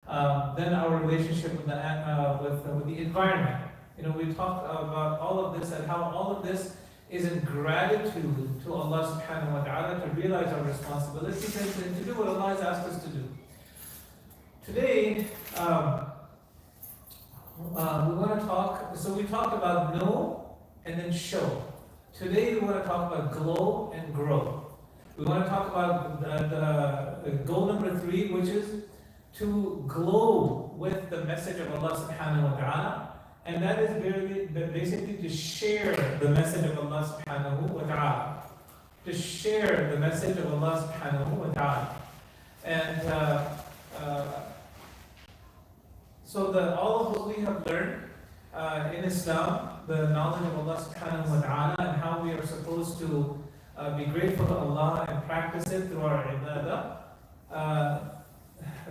Then our relationship with the environment. We talked about all of this and how all of this is in gratitude to Allah subhanahu wa ta'ala to realize our responsibilities and to do what Allah has asked us to do. Today, we want to talk, so we talked about know and then show. Today we want to talk about glow and grow. We want to talk about the goal number 3, which is to glow with the message of Allah subhanahu wa ta'ala. And that is basically to share the message of Allah subhanahu wa ta'ala. To share the message of Allah subhanahu wa ta'ala. And so all of what we have learned in Islam, the knowledge of Allah subhanahu wa ta'ala and how we are supposed to be grateful to Allah and practice it through our ibadah.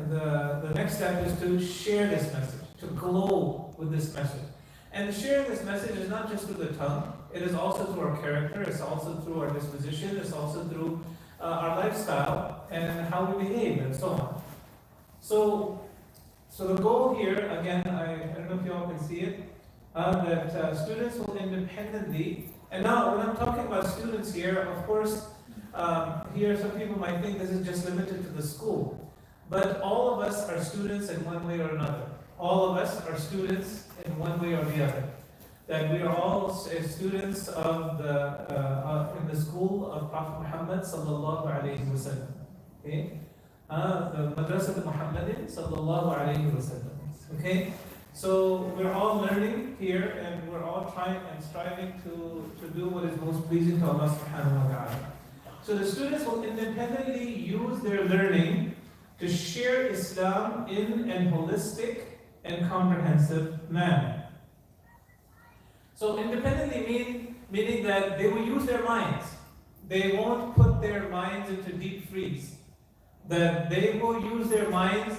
The next step is to share this message, to glow with this message. And sharing this message is not just through the tongue, it is also through our character, it's also through our disposition, it's also through our lifestyle and how we behave and so on. So the goal here, again, I don't know if you all can see it, that students will independently, and now when I'm talking about students here, of course, here some people might think this is just limited to the school. But all of us are students in one way or another. All of us are students in one way or the other. That we are all students of in the school of Prophet Muhammad sallallahu alaihi wasallam. Okay, the Madrasat Muhammadin sallallahu alaihi wasallam. Okay, so we're all learning here, and we're all trying and striving to do what is most pleasing to Allah subhanahu wa ta'ala. So the students will independently use their learning to share Islam in a holistic and comprehensive manner. So independently meaning that they will use their minds. They won't put their minds into deep freeze. That they will use their minds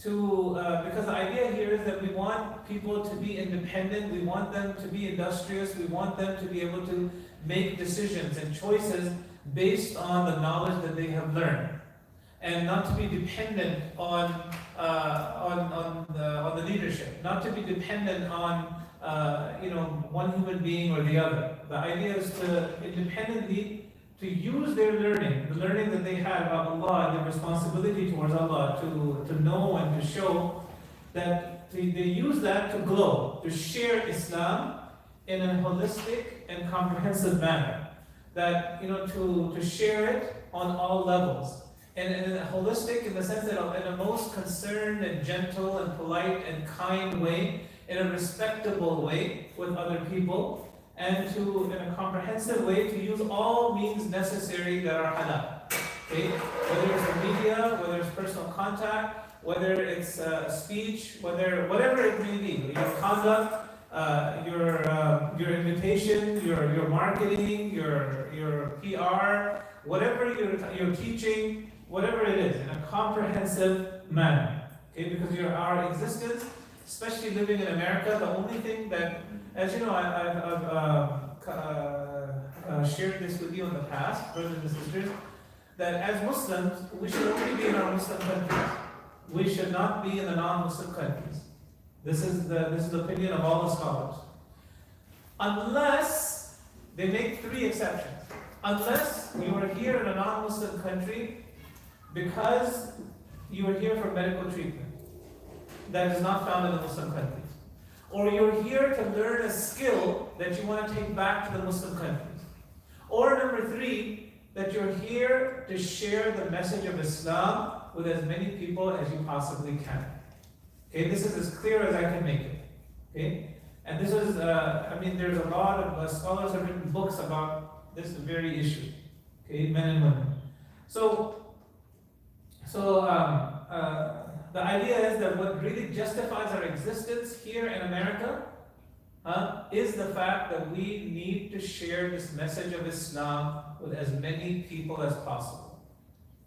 to, because the idea here is that we want people to be independent, we want them to be industrious, we want them to be able to make decisions and choices based on the knowledge that they have learned. And not to be dependent on the leadership, not to be dependent on one human being or the other. The idea is to independently to use their learning, the learning that they had about Allah and their responsibility towards Allah, to know and to show that they use that to glow, to share Islam in a holistic and comprehensive manner. That to share it on all levels. And in a holistic, in the sense that in a most concerned and gentle and polite and kind way, in a respectable way with other people, and in a comprehensive way, to use all means necessary that are halal. Okay? Whether it's the media, whether it's personal contact, whether it's speech, whatever it may be, your conduct, your invitation, your marketing, your PR, whatever you're teaching. Whatever it is, in a comprehensive manner. Okay, because our existence, especially living in America, the only thing that, as you know, I've shared this with you in the past, brothers and sisters, that as Muslims, we should only be in our Muslim countries. We should not be in the non-Muslim countries. This is the opinion of all the scholars. Unless, they make 3 exceptions. Unless you are here in a non-Muslim country because you are here for medical treatment that is not found in the Muslim countries. Or you're here to learn a skill that you want to take back to the Muslim countries. Or number 3, that you're here to share the message of Islam with as many people as you possibly can. Okay, this is as clear as I can make it. Okay, and this is, there's a lot of scholars have written books about this very issue. Okay, men and women. So the idea is that what really justifies our existence here in America is the fact that we need to share this message of Islam with as many people as possible,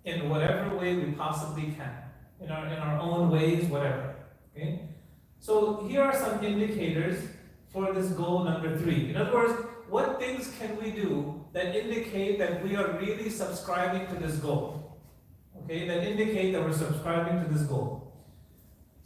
in whatever way we possibly can, in our own ways, whatever. Okay. So here are some indicators for this goal number 3. In other words, what things can we do that indicate that we are really subscribing to this goal? Okay, that indicate that we're subscribing to this goal.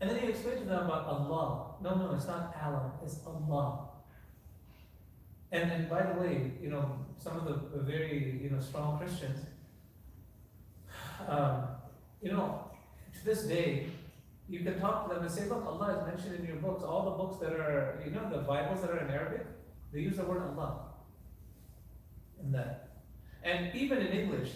And then you explain to them about Allah. No, no, it's not Allah, it's Allah. And by the way, some of the very strong Christians, to this day, you can talk to them and say, look, Allah is mentioned in your books. All the books that are, the Bibles that are in Arabic, they use the word Allah in that. And even in English,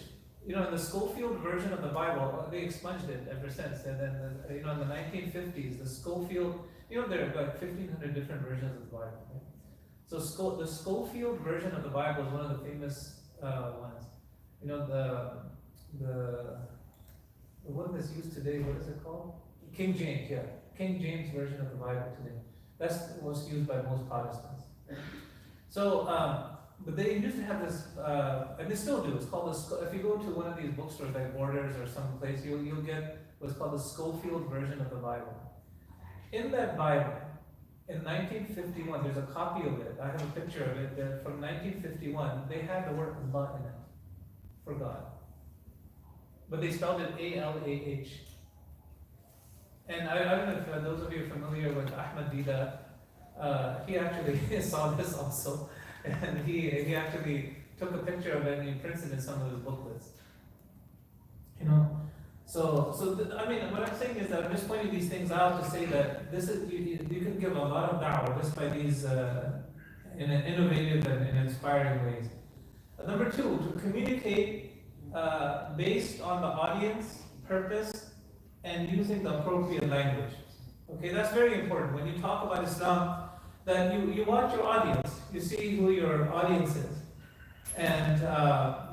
in the Schofield version of the Bible, they expunged it ever since. And then, in the 1950s, the Schofield, there are like 1,500 different versions of the Bible. Right? So the Schofield version of the Bible is one of the famous ones. The one that's used today, what is it called? King James, yeah. King James version of the Bible today. That's what's used by most Protestants. So, but they used to have this, and they still do. It's called if you go to one of these bookstores like Borders or some place, you'll get what's called the Schofield version of the Bible. In that Bible, in 1951, there's a copy of it. I have a picture of it. From 1951, they had the word Allah in it for God, but they spelled it A-L-A-H. And I don't know if those of you are familiar with Ahmad Dida, he actually saw this also, and he actually took a picture of it and he prints it in some of his booklets. What I'm saying is that I'm just pointing these things out to say that this is you can give a lot of da'wah just by these in an innovative and inspiring ways. Number two, to communicate based on the audience, purpose, and using the appropriate language. Okay, that's very important. When you talk about Islam, that you watch your audience, you see who your audience is, and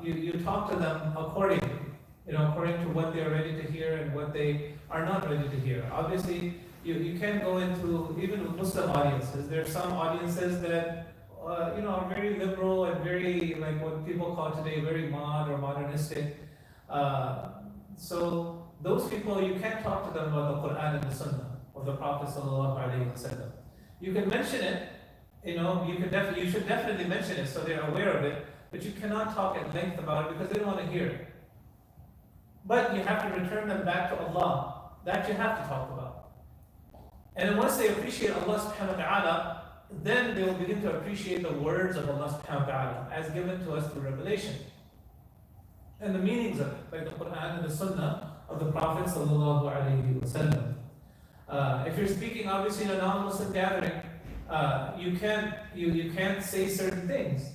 you talk to them accordingly, according to what they're ready to hear and what they are not ready to hear. Obviously, you can go into, even with Muslim audiences, there are some audiences that are very liberal and very, like what people call today, very mod or modernistic. So those people, you can't talk to them about the Quran and the Sunnah of the Prophet sallallahu alaihi wasallam. You can mention it, you should definitely mention it so they're aware of it, but you cannot talk at length about it because they don't want to hear it. But you have to return them back to Allah. That you have to talk about. And then once they appreciate Allah subhanahu wa ta'ala, then they will begin to appreciate the words of Allah subhanahu wa ta'ala as given to us through revelation. And the meanings of it, like the Quran and the Sunnah of the Prophet sallallahu alaihi wasallam. If you're speaking obviously in a non-Muslim gathering, you can't say certain things.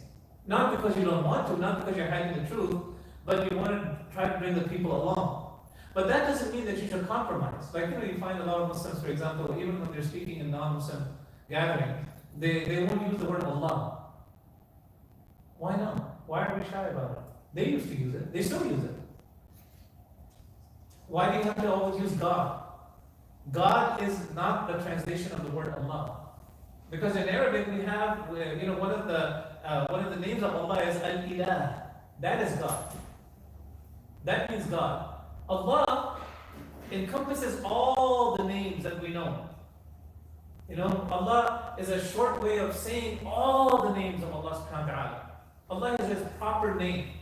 Not because you don't want to, not because you're hiding the truth, but you want to try to bring the people along. But that doesn't mean that you should compromise. Like, you find a lot of Muslims, for example, even when they're speaking in non-Muslim gatherings, they won't use the word Allah. Why not? Why are we shy about it? They used to use it. They still use it. Why do you have to always use God? God is not the translation of the word Allah. Because in Arabic we have, one of the names of Allah is Al-Ilah. That is God. That means God. Allah encompasses all the names that we know. Allah is a short way of saying all the names of Allah subhanahu wa ta'ala. Allah is His proper name.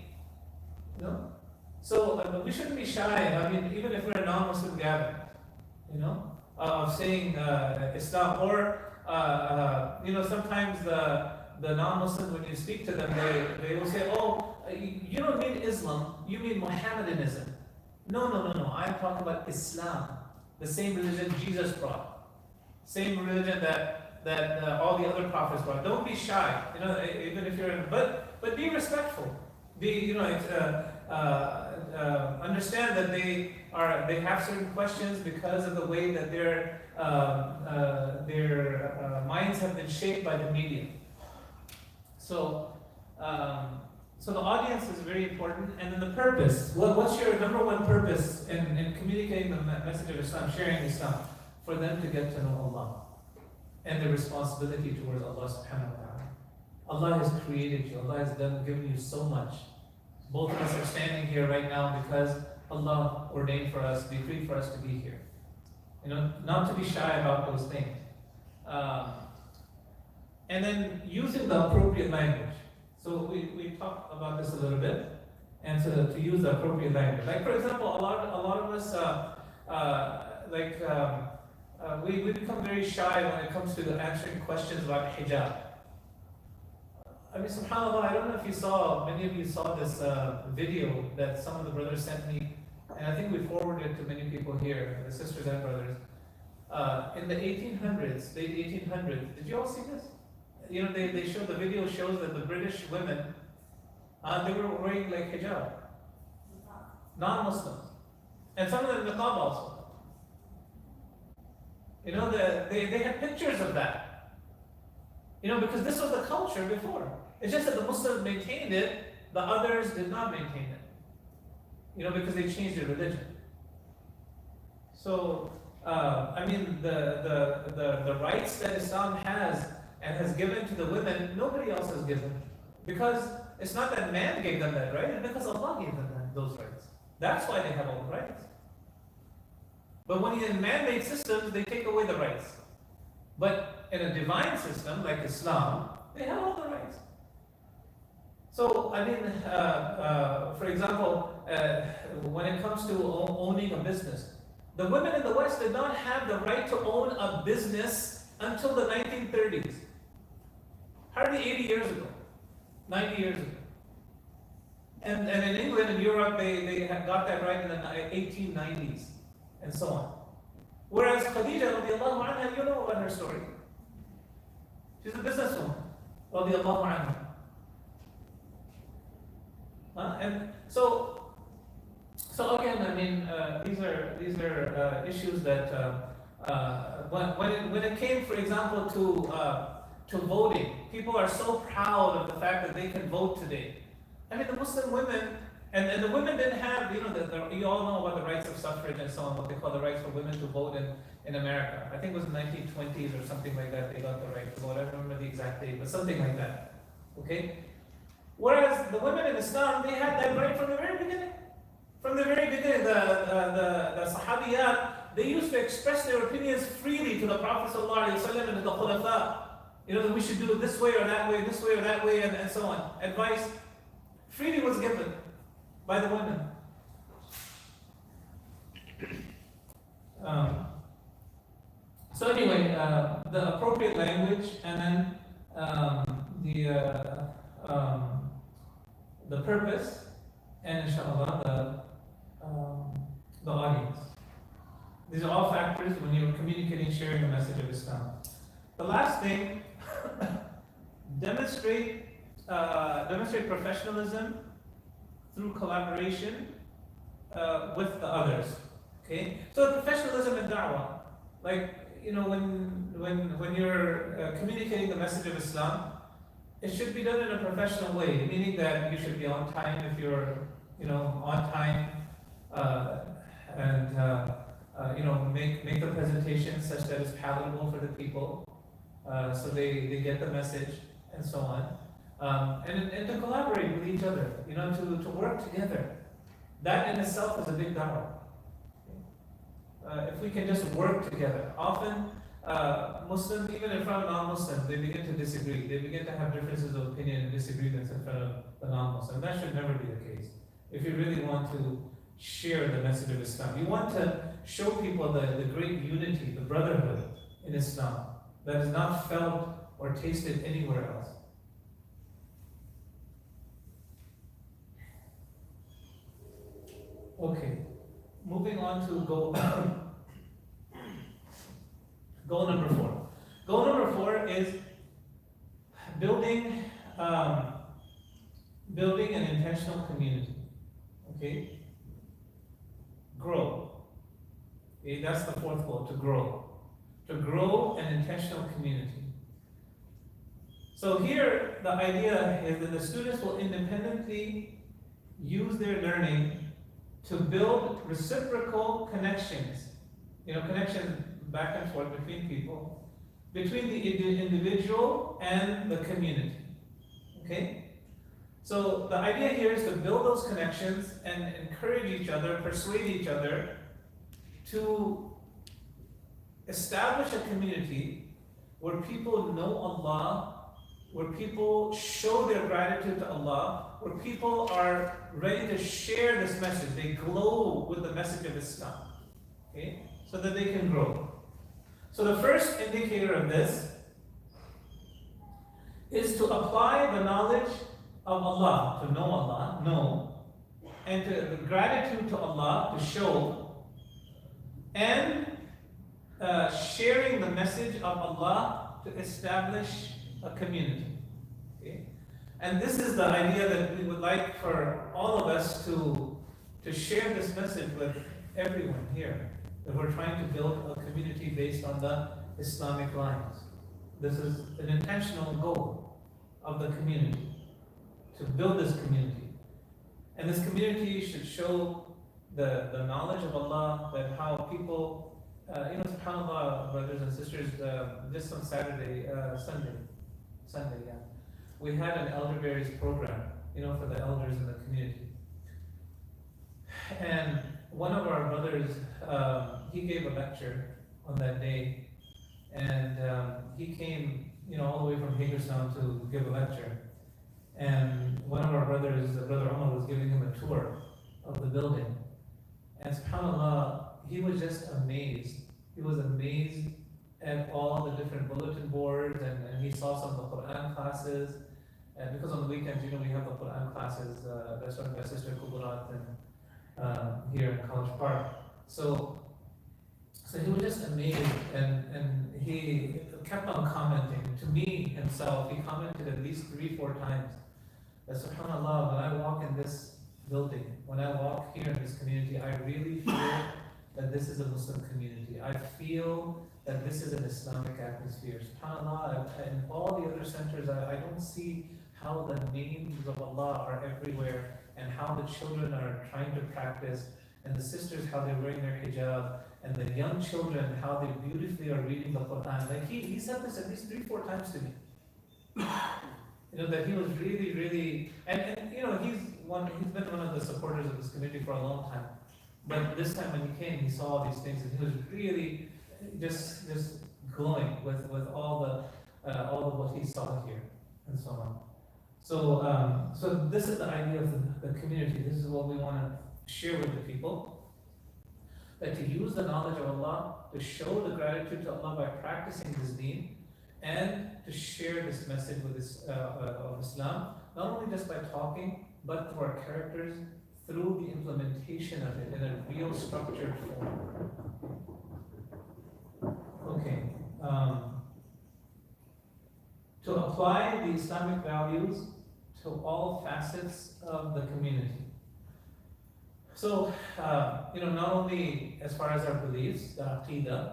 So we shouldn't be shy. Even if we're a non-Muslim gathering, of saying Islam, or sometimes the non-Muslims, when you speak to them, they will say, "Oh, you don't mean Islam, you mean Mohammedanism." No. I'm talking about Islam, the same religion Jesus brought, same religion that all the other prophets brought. Don't be shy, even if you're but be respectful. Understand that they have certain questions because of the way that their minds have been shaped by the media. So the audience is very important, and then the purpose. What's your number one purpose in communicating the message of Islam, sharing Islam? For them to get to know Allah and the responsibility towards Allah subhanahu wa ta'ala. Allah has created you. Allah has given you so much. Both of us are standing here right now because Allah ordained for us, decreed for us to be here. Not to be shy about those things. And then using the appropriate language. So we talked about this a little bit, and to use the appropriate language. Like, for example, a lot of us we become very shy when it comes to answering questions about hijab. I mean, subhanAllah, I don't know if you saw, many of you saw this video that some of the brothers sent me, and I think we forwarded it to many people here, the sisters and brothers. In the 1800s, late 1800s, did you all see this? You know, they show, the video shows that the British women, they were wearing like hijab, non-Muslims, and some of them niqab also. You know, they had pictures of that. You know, because this was the culture before. It's just that the Muslims maintained it, the others did not maintain it. You know, because they changed their religion. So, I mean, the rights that Islam has and has given to the women, nobody else has given. Because it's not that man gave them that right, it's because Allah gave them those rights. That's why they have all the rights. But when in man-made systems, they take away the rights. But in a divine system like Islam, they have all the rights. So, I mean, for example, when it comes to owning a business, the women in the West did not have the right to own a business until the 1930s. Hardly 80 years ago, 90 years ago. And in England and Europe, they had got that right in the 1890s, and so on. Whereas Khadija, radiallahu anha, you know about her story. She's a businesswoman, radiallahu anha. And so again, I mean, these are issues that when it came, for example, to voting, people are so proud of the fact that they can vote today. I mean, the Muslim women, and the women didn't have, you know, you all know about the rights of suffrage and so on, what they call the rights for women to vote in America. I think it was in the 1920s or something like that, they got the right to vote. I don't remember the exact date, but something like that. Okay? Whereas the women in Islam, they had that right from the very beginning. From the very beginning, the Sahabiyat, they used to express their opinions freely to the Prophet ﷺ and to the Khulafa. You know, that we should do it this way or that way, this way or that way, and so on. Advice freely was given by the women. So anyway, the appropriate language, and then the purpose, and inshallah the audience. These are all factors when you're communicating, sharing the message of Islam. The last thing, demonstrate professionalism through collaboration with the others. Okay, so professionalism in da'wah, like, you know, when you're communicating the message of Islam, it should be done in a professional way, meaning that you should be on time if you're, you know, on time, and you know, make the presentation such that it's palatable for the people, so they get the message and so on, and to collaborate with each other, you know, to work together. That in itself is a big da'wah. If we can just work together. Often, Muslims, even in front of non-Muslims, they begin to disagree. They begin to have differences of opinion and disagreements in front of the non-Muslim. That should never be the case. If you really want to share the message of Islam, you want to show people the great unity, the brotherhood in Islam that is not felt or tasted anywhere else. Okay, moving on to goal number 4. Goal number 4 is building an intentional community. Okay, grow. Okay, that's the 4th goal, to grow an intentional community. So here, the idea is that the students will independently use their learning to build reciprocal connections, you know, connections back and forth between people, between the individual and the community. Okay? So the idea here is to build those connections and encourage each other, persuade each other to establish a community where people know Allah, where people show their gratitude to Allah, where people are ready to share this message. They glow with the message of Islam, okay, so that they can grow. So the first indicator of this is to apply the knowledge of Allah, to know, and to the gratitude to Allah, to show, and sharing the message of Allah to establish a community. Okay? And this is the idea that we would like for all of us to share this message with everyone here, that we're trying to build a community based on the Islamic lines. This is an intentional goal of the community, to build this community. And this community should show the knowledge of Allah, that how people, subhanAllah, brothers and sisters, just on Sunday, yeah, we had an elderberries program, for the elders in the community. And one of our brothers, he gave a lecture on that day, and he came, all the way from Hagerstown to give a lecture. And one of our brothers, Brother Umar, was giving him a tour of the building. And subhanAllah, he was just amazed. He was amazed at all the different bulletin boards, and he saw some of the Quran classes. And because on the weekends, we have the Quran classes that's run by Sister Kuburat here in College Park. So he was just amazed, and he kept on commenting. To me himself, he commented at least 3-4 times that subhanAllah, when I walk in this building, when I walk here in this community, I really feel that this is a Muslim community. I feel that this is an Islamic atmosphere. SubhanAllah, in all the other centers, I don't see how the names of Allah are everywhere, and how the children are trying to practice, and the sisters, how they're wearing their hijab, and the young children, how they beautifully are reading the Quran. Like he said this at least 3-4 times to me. That he was really, really, and he's been one of the supporters of this community for a long time. But this time when he came, he saw all these things, and he was really just glowing with all of what he saw here, and so on. So this is the idea of the community. This is what we want to share with the people. That to use the knowledge of Allah, to show the gratitude to Allah by practicing this deen, and to share this message with of Islam, not only just by talking, but through our characters, through the implementation of it in a real structured form. Okay. To apply the Islamic values to all facets of the community. So, not only as far as our beliefs, the aqidah,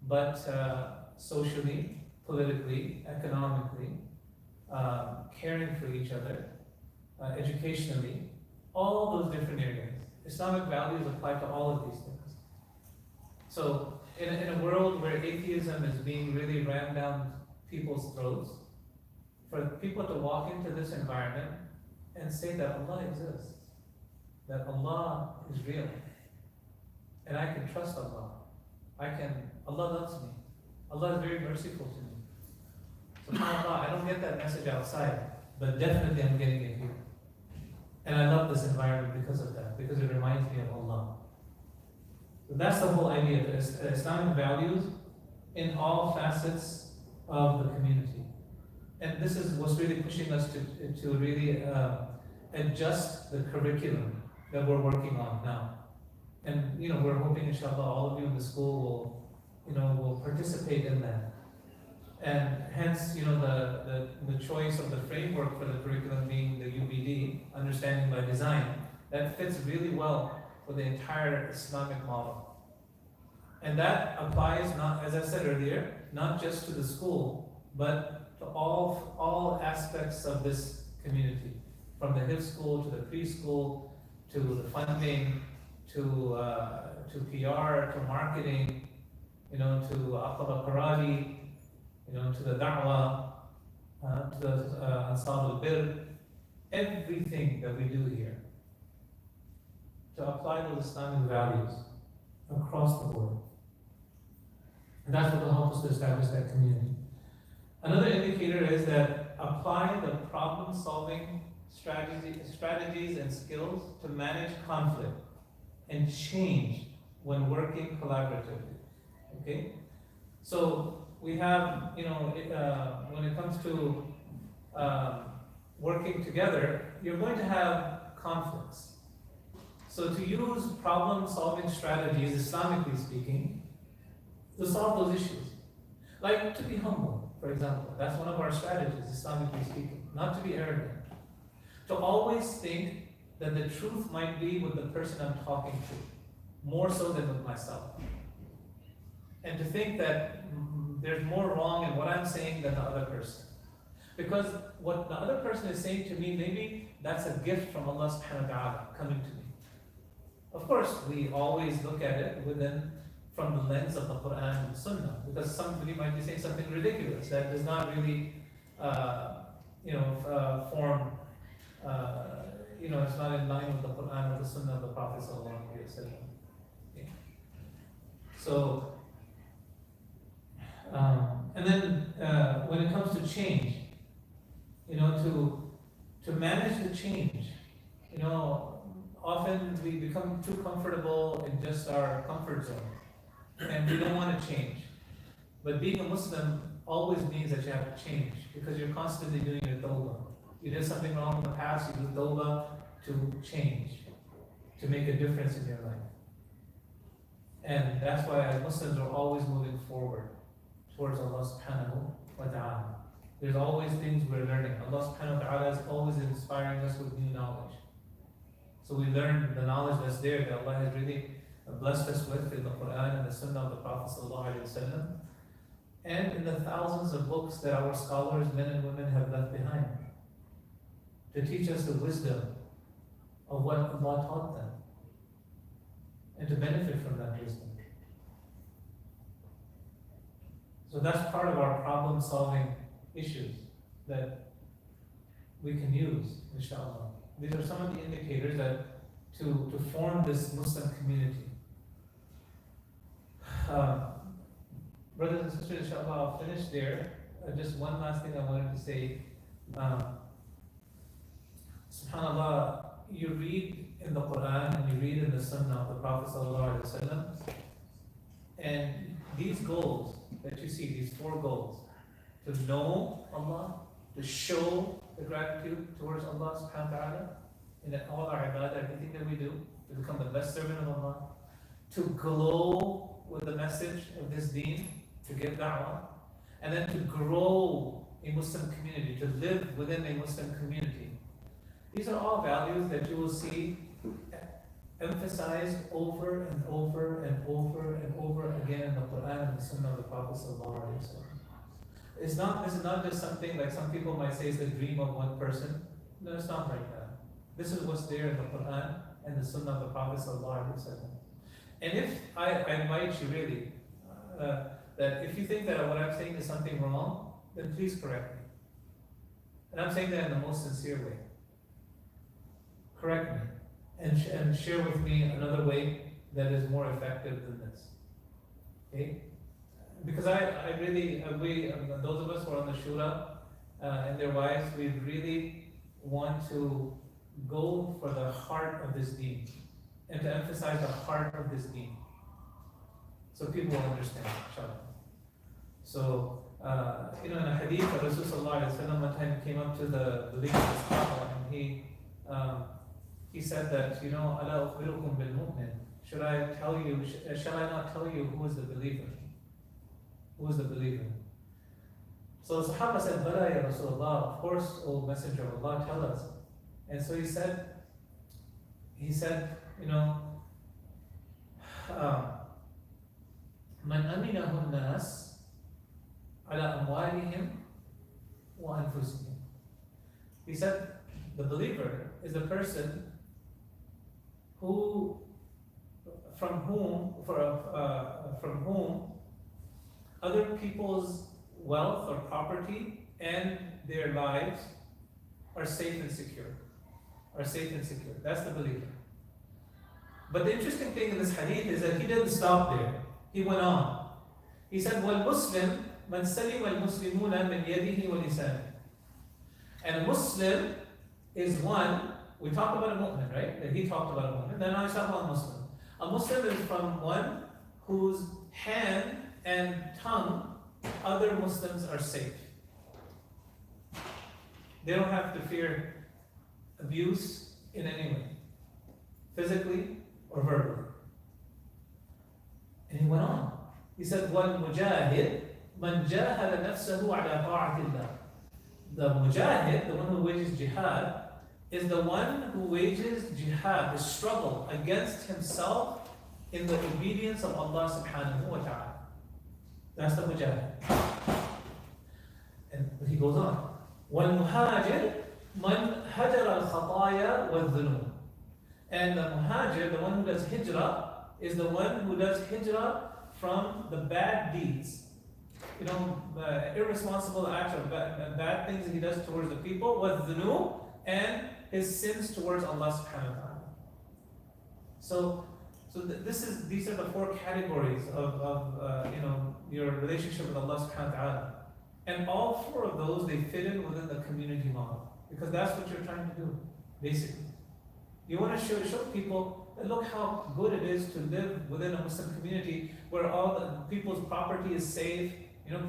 but socially, politically, economically, caring for each other, educationally, all those different areas. Islamic values apply to all of these things. So, in a world where atheism is being really rammed down people's throats, for people to walk into this environment and say that Allah exists, that Allah is real, and I can trust Allah. Allah loves me. Allah is very merciful to me. SubhanAllah, I don't get that message outside, but definitely I'm getting it here. And I love this environment because of that, because it reminds me of Allah. So that's the whole idea, the Islamic values in all facets of the community. And this is what's really pushing us to really adjust the curriculum that we're working on now. And we're hoping, inshallah, all of you in the school will participate in that. And hence, the choice of the framework for the curriculum being the UBD, Understanding by Design, that fits really well for the entire Islamic model. And that applies, not, as I said earlier, not just to the school, but to all aspects of this community, from the hifz school to the preschool, to the funding, to PR, to marketing, to Aqaba Karate, to the da'wah, to the Ansar al-Bir, everything that we do here, to apply those Islamic values across the board. And that's what will help us to establish that community. Another indicator is that apply the problem-solving strategies and skills to manage conflict and change when working collaboratively. Okay? So we have, when it comes to working together, you're going to have conflicts. So to use problem-solving strategies, Islamically speaking, to solve those issues. Like to be humble, for example. That's one of our strategies, Islamically speaking. Not to be arrogant. To always think that the truth might be with the person I'm talking to, more so than with myself. And to think that there's more wrong in what I'm saying than the other person. Because what the other person is saying to me, maybe that's a gift from Allah subhanahu wa ta'ala coming to me. Of course, we always look at it from the lens of the Quran and Sunnah, because somebody might be saying something ridiculous that does not really, form, it's not in line with the Quran or the Sunnah of the Prophet sallallahu alaihi wasallam. Okay. So, and then when it comes to change, to manage the change, often we become too comfortable in just our comfort zone, and we don't want to change. But being a Muslim always means that you have to change, because you're constantly doing your tawbah. You did something wrong in the past, you do tawbah to change, to make a difference in your life. And that's why as Muslims are always moving forward towards Allah subhanahu wa ta'ala. There's always things we're learning. Allah subhanahu wa ta'ala is always inspiring us with new knowledge. So we learn the knowledge that's there, that Allah has really blessed us with in the Quran and the Sunnah of the Prophet sallallahu alaihi wasallam, and in the thousands of books that our scholars, men and women, have left behind to teach us the wisdom of what Allah taught them and to benefit from that wisdom. So that's part of our problem-solving issues that we can use, inshallah. These are some of the indicators that to form this Muslim community. Brothers and sisters, inshallah, I'll finish there. Just one last thing I wanted to say. SubhanAllah, you read in the Quran and you read in the Sunnah of the Prophet sallallahu alaihi wasallam, and these goals that you see, these four goals, to know Allah, to show the gratitude towards Allah subhanahu wa ta'ala in all our ibadah, everything that we do, to become the best servant of Allah, to glow with the message of this deen, to give da'wah, and then to grow a Muslim community, to live within a Muslim community. These are all values that you will see emphasized over and over and over and over again in the Quran and the Sunnah of the Prophet sallallahu alaihi wasallam. This is not just something like some people might say is the dream of one person. No, it's not like that. This is what's there in the Quran and the Sunnah of the Prophet sallallahu alaihi wasallam. And if I invite you really, that if you think that what I'm saying is something wrong, then please correct me. And I'm saying that in the most sincere way. Correct me and share with me another way that is more effective than this. Okay? Because those of us who are on the shura and their wives, we really want to go for the heart of this deen and to emphasize the heart of this deen, so people will understand, inshallah. So, in a hadith, Rasul sallallahu alaihi wasallam one time came up to the leader of the Sahaba and he said that, Ala ukhbirukum bil mu'min. Shall I not tell you who is the believer? Who is the believer? So the Sahaba said, Bala ya Rasulullah, of course, O Messenger of Allah, tell us. And so he said, Man aminahu nas ala amwalihim wa anfusihim. He said, the believer is the person from whom other people's wealth or property and their lives are safe and secure. That's the believer. But the interesting thing in this hadith is that he didn't stop there. He went on. He said, وَالْمُسْلِمْ مَنْ سَلِمَ الْمُسْلِمُونَ مِنْ يَدِهِ وَلِسَانِهِ. And a Muslim is one. We talked about a mu'min, right? That he talked about a mu'min. Then I talk about a Muslim. A Muslim is from one whose hand and tongue, other Muslims are safe. They don't have to fear abuse in any way, physically or verbally. And he went on. He said, وَالْمُجَاهِدْ مَنْ جَاهَدَ نَفْسَهُ عَلَى طَاعَةِ اللَّهِ. The mujahid, the one who wages jihad, is the one who wages jihad, the struggle against himself in the obedience of Allah subhanahu wa ta'ala. That's the mujahid. And he goes on. وَالْمُهَاجِرْ مَنْ هَجَرَ الْخَطَايَا وَالذُّنُوبِ. And the muhajir, the one who does hijrah, is the one who does hijrah from the bad deeds. Irresponsible acts or bad things that he does towards the people, وَالذُّنُوبِ, and his sins towards Allah subhanahu wa ta'ala. So these are the four categories of your relationship with Allah subhanahu wa ta'ala. And all four of those, they fit in within the community model. Because that's what you're trying to do, basically. You want to show people that look how good it is to live within a Muslim community where all the people's property is safe.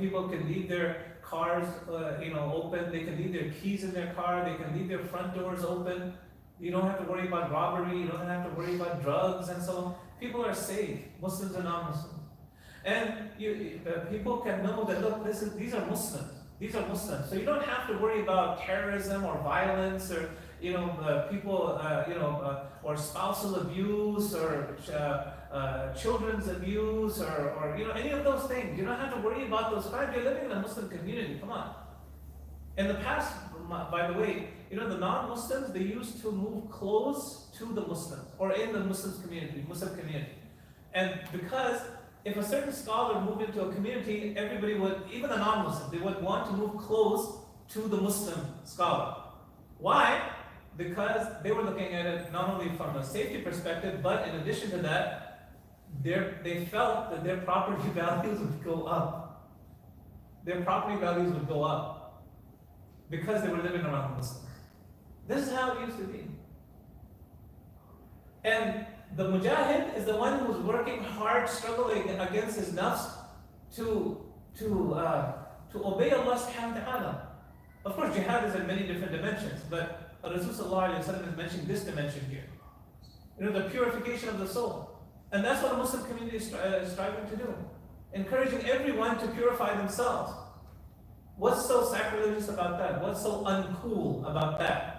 People can leave their cars open, they can leave their keys in their car, they can leave their front doors open. You don't have to worry about robbery, you don't have to worry about drugs and so on. People are safe, Muslims and non-Muslims. And people can know that, look, these are Muslims. These are Muslims. So you don't have to worry about terrorism or violence or people or spousal abuse or children's abuse or any of those things. You don't have to worry about those crimes. You're living in a Muslim community. Come on. In the past, by the way, the non-Muslims, they used to move close to the Muslims or in the Muslim community. And because if a certain scholar moved into a community, everybody would, even the non-Muslims, they would want to move close to the Muslim scholar. Why? Because they were looking at it not only from a safety perspective, but in addition to that, they felt that their property values would go up. Their property values would go up because they were living around Muslims. This is how it used to be. And the mujahid is the one who's working hard, struggling against his nafs to obey Allah subhanahu wa ta'ala. Of course, jihad is in many different dimensions, but Rasulullah sallallahu alaihi wasallam is mentioning this dimension here. The purification of the soul. And that's what the Muslim community is striving to do. Encouraging everyone to purify themselves. What's so sacrilegious about that? What's so uncool about that?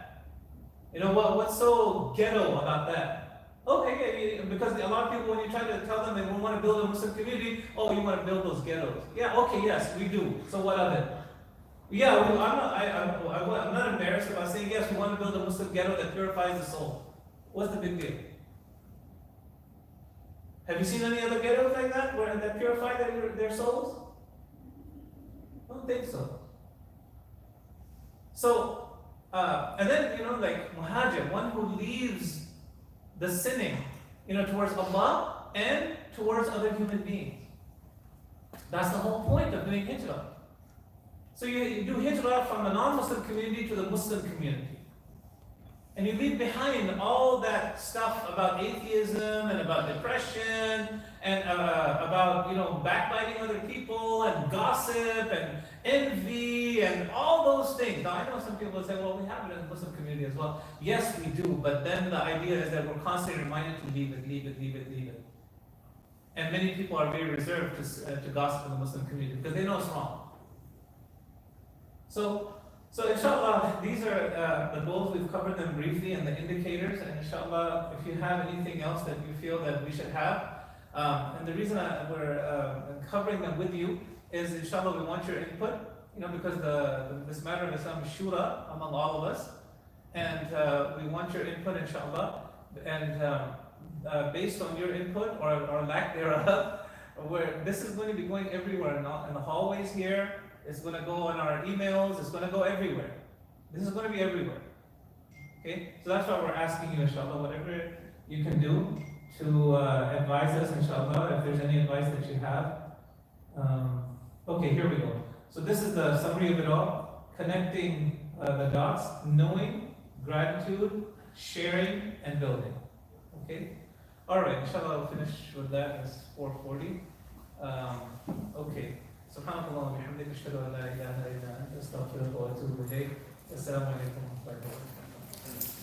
What's so ghetto about that? Okay, because a lot of people, when you try to tell them they want to build a Muslim community, you want to build those ghettos. Yeah, okay, yes, we do. So what of it? Yeah, I'm not embarrassed about saying, yes, we want to build a Muslim ghetto that purifies the soul. What's the big deal? Have you seen any other ghettos like that, that purify their souls? I don't think so. So, and then, like muhajir, one who leaves the sinning, towards Allah and towards other human beings. That's the whole point of doing hijrah. So you do hijrah from the non-Muslim community to the Muslim community. And you leave behind all that stuff about atheism and about depression and about backbiting other people and gossip and envy and all those things. Now I know some people say, well, we have it in the Muslim community as well. Yes, we do, but then the idea is that we're constantly reminded to leave it. And many people are very reserved to gossip in the Muslim community because they know it's wrong. So inshallah, these are the goals. We've covered them briefly and the indicators. And inshallah, if you have anything else that you feel that we should have, and the reason we're covering them with you is inshallah we want your input, because this matter of Islam is shura among all of us. And we want your input inshallah. And based on your input or lack thereof, this is going to be going everywhere in the hallways here. It's going to go on our emails. It's going to go everywhere. This is going to be everywhere. Okay? So that's why we're asking you, inshallah, whatever you can do to advise us, inshallah, if there's any advice that you have. Okay, here we go. So this is the summary of it all. Connecting the dots, knowing, gratitude, sharing, and building. Okay? Alright, inshallah, I'll finish with that. It's 4:40. Okay. سبحانك اللهم وبحمدك أشهد أن لا إله إلا أنت أستغفرك وأتوب إليك. السلام عليكم ورحمة الله وبركاته.